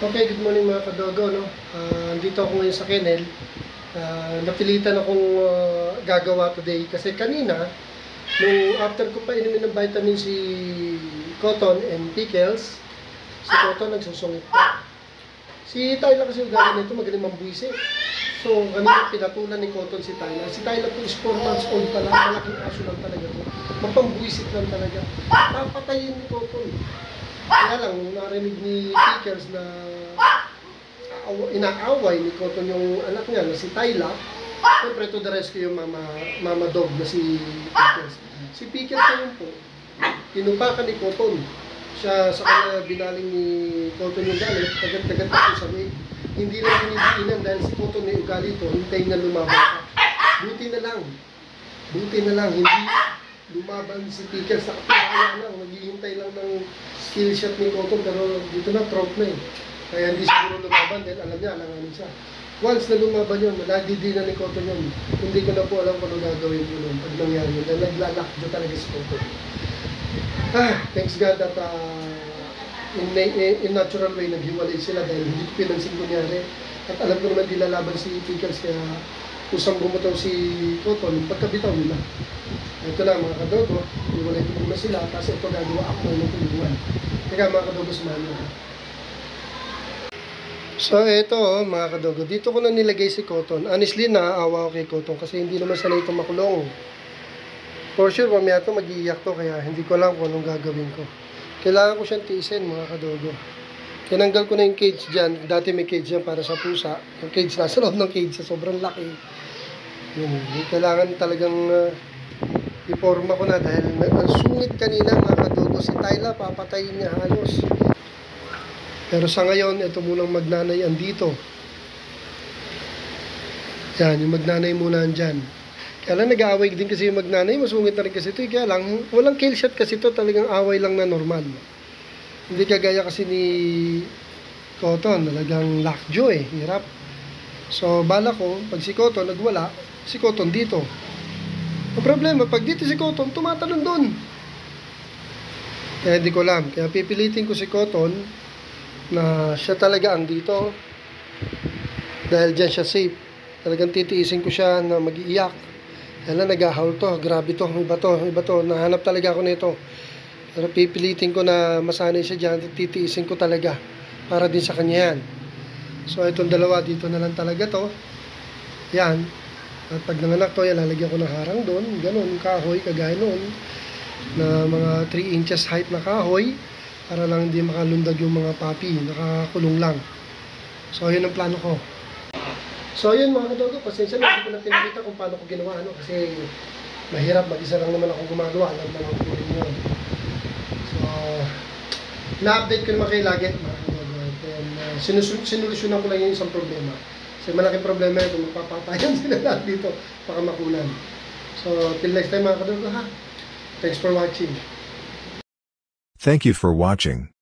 Okay, good morning mga kadogo, no? Andito ako ngayon sa kennel. Napilitan akong gagawa today kasi kanina, nung after ko pa inumin ng vitamin si Cotton and Pickles, si Cotton nagsusungit pa. Si Tyler kasi ugali nito, magaling mambuisi. So, kanina pinatulan ni Cotton si Tyler. Si Tyler po is 4 months old pa lang, malaking aso lang talaga to. Mapambuisit lang talaga. Papatayin ni Cotton. Kaya lang, narinig ni Pickles na inaaway ni Cotton yung anak niya na si Tyla. Siyempre to the rescue yung mama dog na si Pickles. Si Pickles na yun po, tinupakan ni Cotton. Siya sa kanya binaling ni Cotton yung galit, tagat-tagat ako sa leg. Hindi lang binibiinan dahil si Cotton may ugali ito, hintayin na lumaban ka. Buti na lang, hindi lumaban si Pickles sa kapilaya lang, naghihintay lang ng skill shot ni Cotton, pero dito na, trope na eh. Kaya hindi siguro lumaban dahil alam niya, alanganin siya. Once na lumaban yun, nadidinan ni Cotton yun. Hindi ko na po alam kung ano gagawin ko nun pag nangyari yun. Dahil naglalakdo talaga si Cotton. Thanks God that in natural way, naghiwalay sila dahil hindi ko pinansin kunyari. At alam ko naman di lalaban si Pickles, kaya kusang bumutaw si Cotton, pagkabitaw nila. Ito na mga kadogo, hiwalay ko muna sila, tapos ito gagawa ako ng tulungan. Teka mga kadogo, samahan mo. So ito mga kadogo, dito ko na nilagay si Cotton. Honestly, naaawa ako kay Cotton kasi hindi naman sanay itong makulong. For sure, mamaya ito mag-iiyak to, kaya hindi ko alam kung anong gagawin ko. Kailangan ko siyang tiisin mga kadogo. Tinanggal ko na yung cage dyan. Dati may cage dyan para sa pusa. Yung cage nasa loob ng cage, sobrang laki. Kailangan talagang iporma ko na dahil ang sungit kanina mga kadogo. Si Tyla, papatayin niya halos. Pero sa ngayon, ito munang magnanay andito. Yan, yung magnanay muna andyan. Kaya lang nag-aaway din kasi yung magnanay, masungit na rin kasi ito. Kaya lang, walang kill shot kasi ito, talagang away lang na normal. Hindi kagaya kasi ni Cotton, talagang lockjaw eh, hirap. So, bala ko, pag si Cotton nagwala, si Cotton dito. Ang problema, pag dito si Cotton, tumatalon doon. Kaya hindi ko alam. Kaya pipilitin ko si Cotton na siya talaga ang dito. Dahil dyan siya safe. Talagang titiisin ko siya na mag-iiyak. Kaya lang nag-ahawl to. Grabe to. Iba to. Nahanap talaga ako nito. Pero pipilitin ko na masanay siya dyan. Titiisin ko talaga. Para din sa kanya yan. So itong dalawa dito na lang talaga to. Yan. At pag nanganak to, yan, lalagyan ko ng harang doon. Ganon, kahoy, kagaya noon. Na mga 3 inches height na kahoy. Para lang hindi makalundag yung mga papi. Nakakulong lang. So yun ang plano ko. So yun mga kadogo, pasensya na, hindi ko na pinakita kung paano ko ginawa. Kasi mahirap, mag-isa lang naman akong gumagawa. Alam naman ko rin yun. So, na-update ko naman kayo lagi mga kadogo. Then, sinulusyonan ko lang yung isang problema. Kasi malaking problema yun kung magpapatayan sila lahat dito, baka makunan. So, till next time mga kadogo ha. Thanks for watching. Thank you for watching.